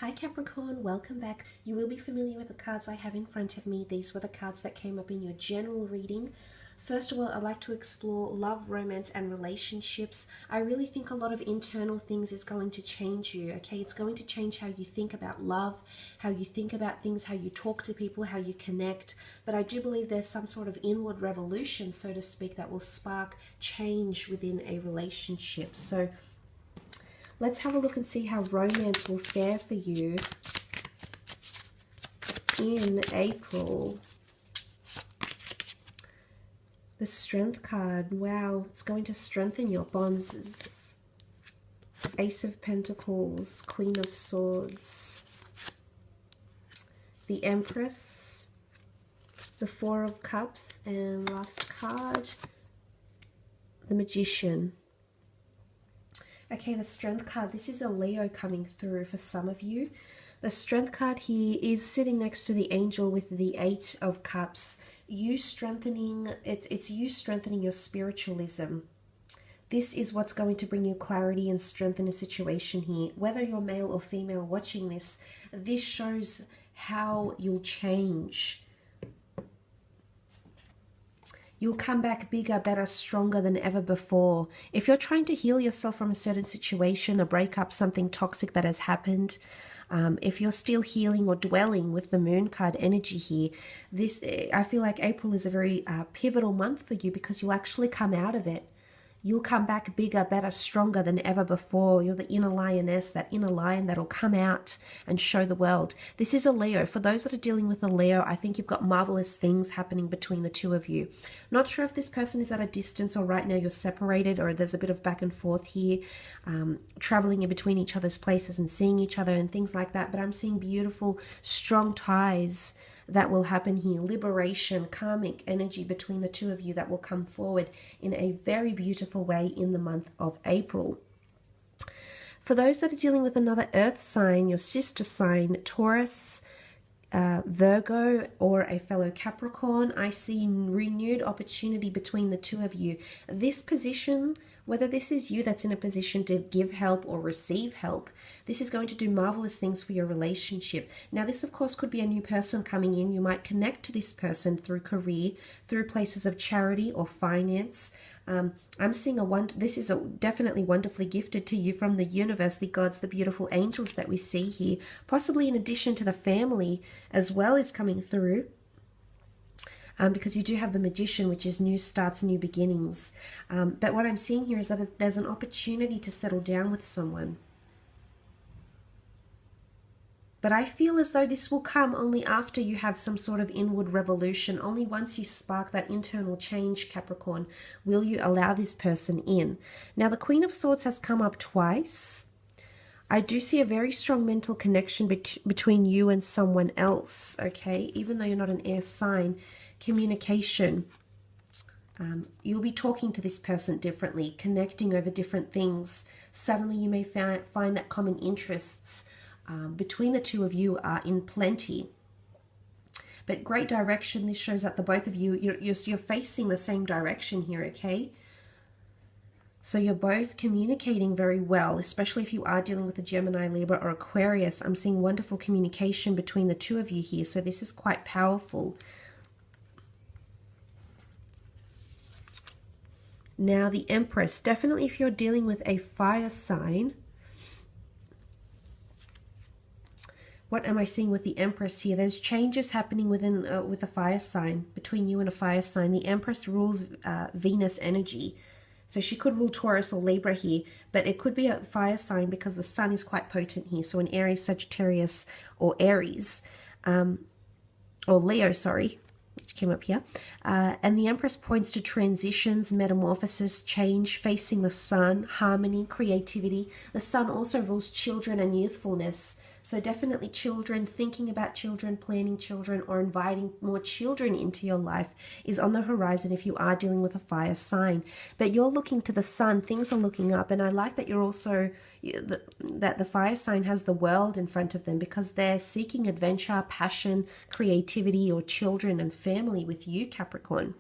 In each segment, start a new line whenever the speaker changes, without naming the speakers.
Hi Capricorn, welcome back. You will be familiar with the cards I have in front of me. These were the cards that came up in your general reading. First of all, I'd like to explore love, romance, and relationships. I really think a lot of internal things is going to change you, okay? It's going to change how you think about love, how you think about things, how you talk to people, how you connect. But I do believe there's some sort of inward revolution, so to speak, that will spark change within a relationship. So let's have a look and see how romance will fare for you in April. The Strength card. Wow, it's going to strengthen your bonds. Ace of Pentacles, Queen of Swords, the Empress, the Four of Cups, and last card, the Magician. Okay, the Strength card. This is a Leo coming through for some of you. The Strength card here is sitting next to the Angel with the Eight of Cups. You strengthening, it's you strengthening your spiritualism. This is what's going to bring you clarity and strengthen a situation here. Whether you're male or female watching this, this shows how you'll change. You'll come back bigger, better, stronger than ever before. If you're trying to heal yourself from a certain situation, a breakup, something toxic that has happened, if you're still healing or dwelling with the Moon card energy here, I feel like April is a very pivotal month for you because you'll actually come out of it. You'll come back bigger, better, stronger than ever before. You're the inner lioness, that inner lion that'll come out and show the world. This is a Leo. For those that are dealing with a Leo, I think you've got marvelous things happening between the two of you. Not sure if this person is at a distance or right now you're separated or there's a bit of back and forth here, traveling in between each other's places and seeing each other and things like that. But I'm seeing beautiful, strong ties that will happen here. Liberation, karmic energy between the two of you that will come forward in a very beautiful way in the month of April. For those that are dealing with another earth sign, your sister sign, Taurus, Virgo, or a fellow Capricorn, I see renewed opportunity between the two of you. This position, whether this is you that's in a position to give help or receive help, this is going to do marvelous things for your relationship. Now, this, of course, could be a new person coming in. You might connect to this person through career, through places of charity or finance. I'm seeing this is definitely wonderfully gifted to you from the universe, the gods, the beautiful angels that we see here, possibly in addition to the family as well is coming through. Because you do have the Magician, which is new starts, new beginnings. But what I'm seeing here is that there's an opportunity to settle down with someone. But I feel as though this will come only after you have some sort of inward revolution. Only once you spark that internal change, Capricorn, will you allow this person in. Now, the Queen of Swords has come up twice. I do see a very strong mental connection between you and someone else, okay? Even though you're not an air sign, communication. You'll be talking to this person differently, connecting over different things. Suddenly you may find that common interests between the two of you are in plenty. But great direction. This shows that the both of you, you're facing the same direction here, okay? So you're both communicating very well, especially if you are dealing with a Gemini, Libra, or Aquarius. I'm seeing wonderful communication between the two of you here. So this is quite powerful. Now, the Empress. Definitely if you're dealing with a fire sign. What am I seeing with the Empress here? There's changes happening within with a fire sign, between you and a fire sign. The Empress rules Venus energy. So she could rule Taurus or Libra here, but it could be a fire sign because the sun is quite potent here. So an Aries, Sagittarius, or Aries, or Leo, sorry, which came up here. And the Empress points to transitions, metamorphosis, change, facing the sun, harmony, creativity. The sun also rules children and youthfulness. So definitely children, thinking about children, planning children, or inviting more children into your life is on the horizon if you are dealing with a fire sign. But you're looking to the sun, things are looking up. And I like that you're also, that the fire sign has the world in front of them because they're seeking adventure, passion, creativity, or children and family with you, Capricorn.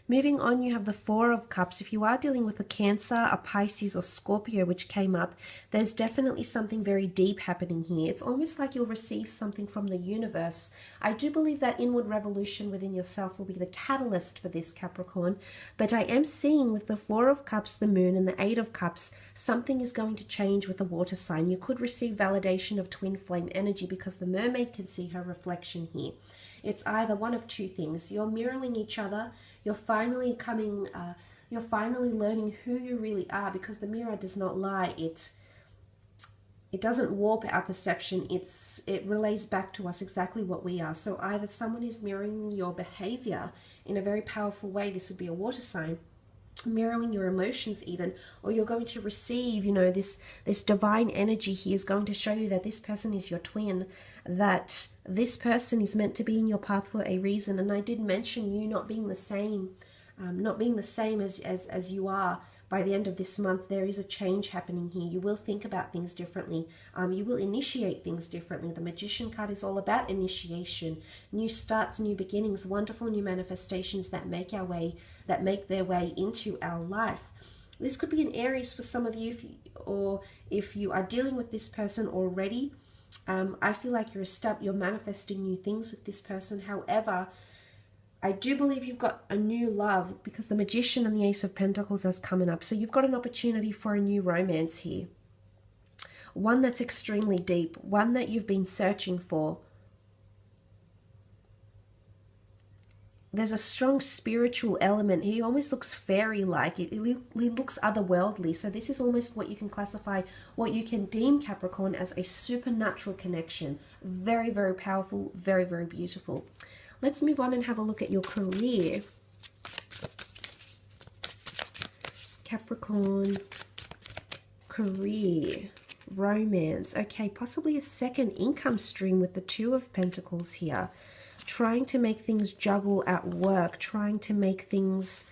Moving on, you have the Four of Cups. If you are dealing with a Cancer, a Pisces, or Scorpio, which came up, there's definitely something very deep happening here. It's almost like you'll receive something from the universe. I do believe that inward revolution within yourself will be the catalyst for this, Capricorn. But I am seeing with the Four of Cups, the Moon, and the Eight of Cups, something is going to change with the water sign. You could receive validation of twin flame energy because the mermaid can see her reflection here. It's either one of two things. You're mirroring each other. You're finally learning who you really are, because the mirror does not lie. It doesn't warp our perception. It relays back to us exactly what we are. So either someone is mirroring your behavior in a very powerful way. This would be a water sign, mirroring your emotions even, or you're going to receive, this divine energy here is going to show you that this person is your twin, that this person is meant to be in your path for a reason. And I did mention you not being the same, as you are. By the end of this month, there is a change happening here. You will think about things differently. You will initiate things differently. The Magician card is all about initiation, new starts, new beginnings, wonderful new manifestations that make their way into our life. This could be an Aries for some of you, if you are dealing with this person already. I feel like you're manifesting new things with this person. However, I do believe you've got a new love, because the Magician and the Ace of Pentacles is coming up. So you've got an opportunity for a new romance here. One that's extremely deep, one that you've been searching for. There's a strong spiritual element. He almost looks fairy-like. He looks otherworldly. So this is almost what you can classify, what you can deem, Capricorn, as a supernatural connection. Very, very powerful, very, very beautiful. Let's move on and have a look at your career. Capricorn, career, romance. Okay, possibly a second income stream with the Two of Pentacles here. Trying to make things juggle at work, trying to make things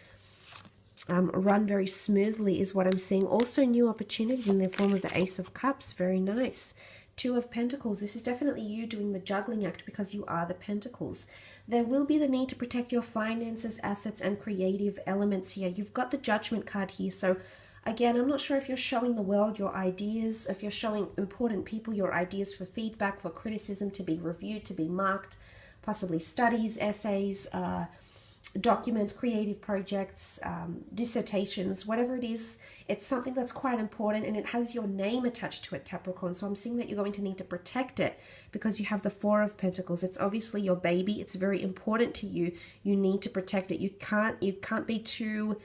run very smoothly is what I'm seeing. Also new opportunities in the form of the Ace of Cups. Very nice. Two of Pentacles. This is definitely you doing the juggling act, because you are the Pentacles. There will be the need to protect your finances, assets, and creative elements here. You've got the Judgment card here. So again, I'm not sure if you're showing the world your ideas, if you're showing important people your ideas for feedback, for criticism, to be reviewed, to be marked, possibly studies, essays, documents, creative projects, dissertations, whatever it is. It's something that's quite important, and it has your name attached to it, Capricorn. So I'm seeing that you're going to need to protect it, because you have the Four of Pentacles. It's obviously your baby. It's very important to you. You need to protect it. You can't be too,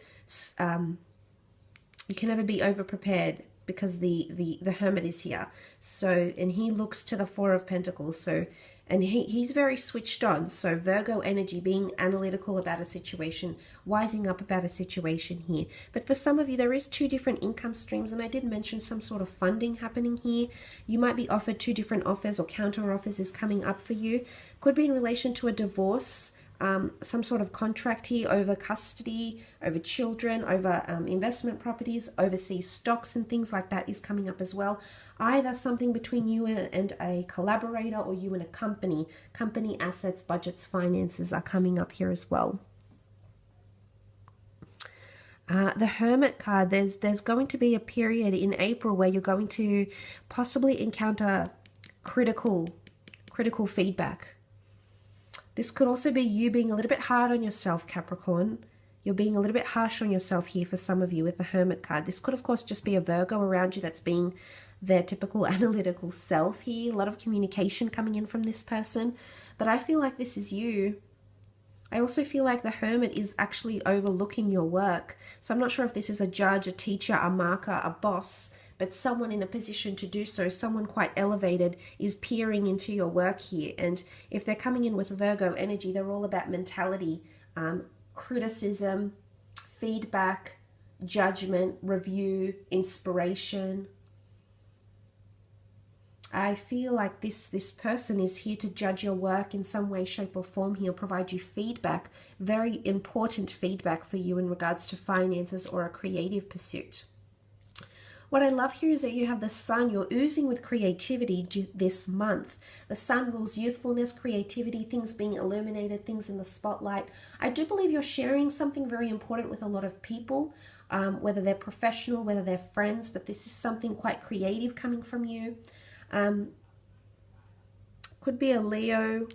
you can never be over prepared, because the Hermit is here. So, and he looks to the Four of Pentacles. So, and he's very switched on. So Virgo energy, being analytical about a situation, wising up about a situation here. But for some of you, there is two different income streams. And I did mention some sort of funding happening here. You might be offered two different offers, or counter offers is coming up for you. Could be in relation to a divorce, some sort of contract here over custody, over children, over investment properties, overseas stocks and things like that is coming up as well. Either something between you and a collaborator, or you and a company. Company assets, budgets, finances are coming up here as well. The Hermit card, there's going to be a period in April where you're going to possibly encounter critical feedback. This could also be you being a little bit hard on yourself, Capricorn. You're being a little bit harsh on yourself here for some of you with the Hermit card. This could, of course, just be a Virgo around you that's being their typical analytical self here. A lot of communication coming in from this person. But I feel like this is you. I also feel like the Hermit is actually overlooking your work. So I'm not sure if this is a judge, a teacher, a marker, a boss, but someone in a position to do so, someone quite elevated, is peering into your work here. And if they're coming in with Virgo energy, they're all about mentality, criticism, feedback, judgment, review, inspiration. I feel like this person is here to judge your work in some way, shape, or form here, provide you feedback, very important feedback for you in regards to finances or a creative pursuit. What I love here is that you have the sun. You're oozing with creativity this month. The sun rules youthfulness, creativity, things being illuminated, things in the spotlight. I do believe you're sharing something very important with a lot of people, whether they're professional, whether they're friends, but this is something quite creative coming from you. Could be a Leo,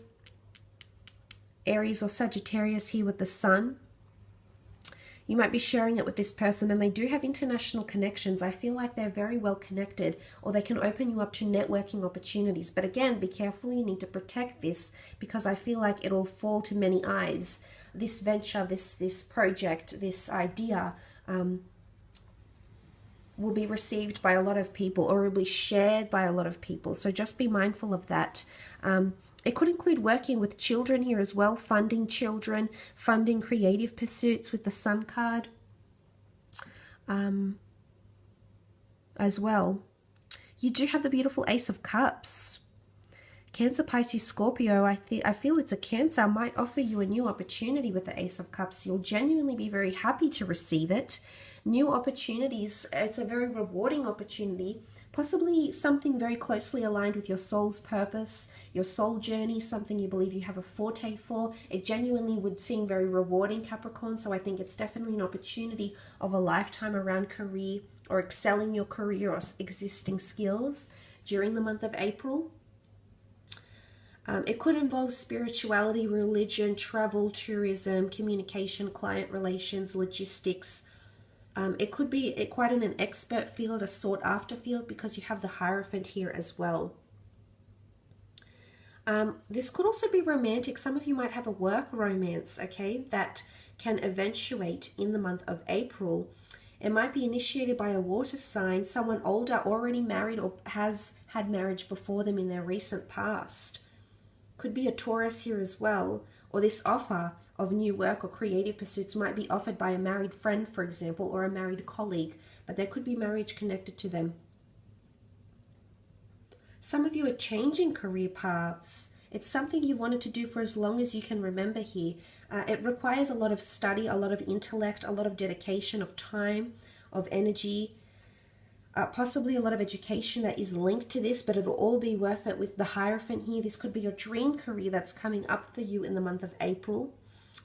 Aries, or Sagittarius here with the sun. You might be sharing it with this person, and they do have international connections. I feel like they're very well connected, or they can open you up to networking opportunities. But again, be careful. You need to protect this, because I feel like it'll fall to many eyes. This venture, this project, this idea will be received by a lot of people, or will be shared by a lot of people. So just be mindful of that. It could include working with children here as well, funding children, funding creative pursuits with the Sun card as well. You do have the beautiful Ace of Cups. Cancer, Pisces, Scorpio, I feel it's a Cancer, might offer you a new opportunity with the Ace of Cups. You'll genuinely be very happy to receive it. New opportunities, it's a very rewarding opportunity. Possibly something very closely aligned with your soul's purpose, your soul journey, something you believe you have a forte for. It genuinely would seem very rewarding, Capricorn, so I think it's definitely an opportunity of a lifetime around career or excelling your career or existing skills during the month of April. It could involve spirituality, religion, travel, tourism, communication, client relations, logistics. It could be quite an expert field, a sought after field, because you have the Hierophant here as well. This could also be romantic. Some of you might have a work romance, okay, that can eventuate in the month of April. It might be initiated by a water sign, someone older, already married, or has had marriage before them in their recent past. Could be a Taurus here as well, or this offer of new work or creative pursuits might be offered by a married friend, for example, or a married colleague, but there could be marriage connected to them. Some of you are changing career paths. It's something you wanted to do for as long as you can remember here. It requires a lot of study, a lot of intellect, a lot of dedication of time, of energy, possibly a lot of education that is linked to this, but it'll all be worth it with the Hierophant here. This could be your dream career that's coming up for you in the month of April.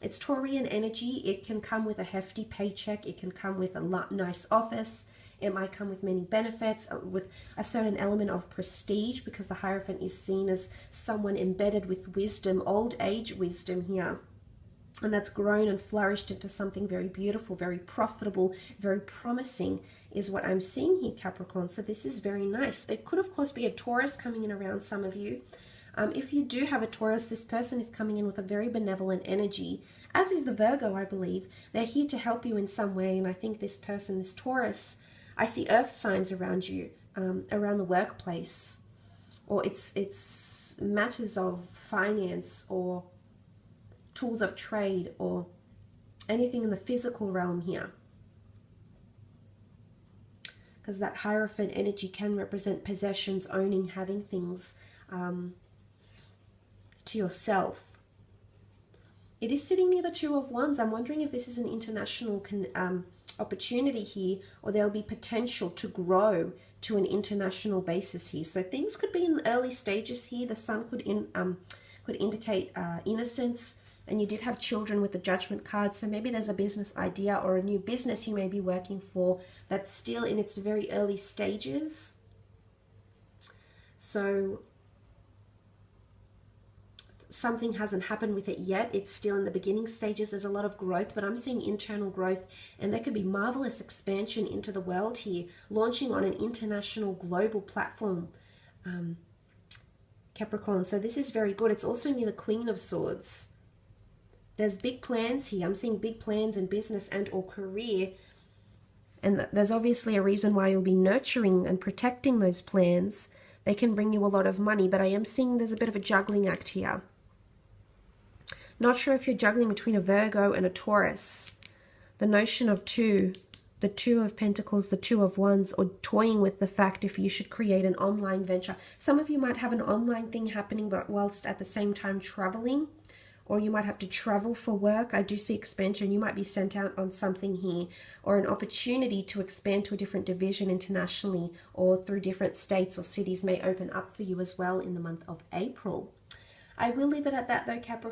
It's Taurian energy. It can come with a hefty paycheck. It can come with a nice office. It might come with many benefits, with a certain element of prestige, because the Hierophant is seen as someone embedded with wisdom, old age wisdom here. And that's grown and flourished into something very beautiful, very profitable, very promising is what I'm seeing here, Capricorn. So this is very nice. It could, of course, be a Taurus coming in around some of you. If you do have a Taurus, this person is coming in with a very benevolent energy, as is the Virgo, I believe. They're here to help you in some way, and I think this person, this Taurus, I see earth signs around you, around the workplace, or it's matters of finance or tools of trade or anything in the physical realm here. Because that Hierophant energy can represent possessions, owning, having things to yourself. It is sitting near the Two of Wands. I'm wondering if this is an international opportunity here, or there'll be potential to grow to an international basis here. So things could be in the early stages here. The Sun could indicate innocence, and you did have children with the Judgment card. So maybe there's a business idea or a new business you may be working for that's still in its very early stages. So something hasn't happened with it yet. It's still in the beginning stages. There's a lot of growth, but I'm seeing internal growth, and there could be marvelous expansion into the world here, launching on an international global platform, Capricorn. So this is very good. It's also near the Queen of Swords. There's big plans here. I'm seeing big plans in business and or career, and there's obviously a reason why you'll be nurturing and protecting those plans. They can bring you a lot of money, but I am seeing there's a bit of a juggling act here. Not sure if you're juggling between a Virgo and a Taurus. The notion of two, the Two of Pentacles, the Two of Wands, or toying with the fact if you should create an online venture. Some of you might have an online thing happening, but whilst at the same time traveling, or you might have to travel for work. I do see expansion. You might be sent out on something here, or an opportunity to expand to a different division internationally or through different states or cities may open up for you as well in the month of April. I will leave it at that though, Capricorn.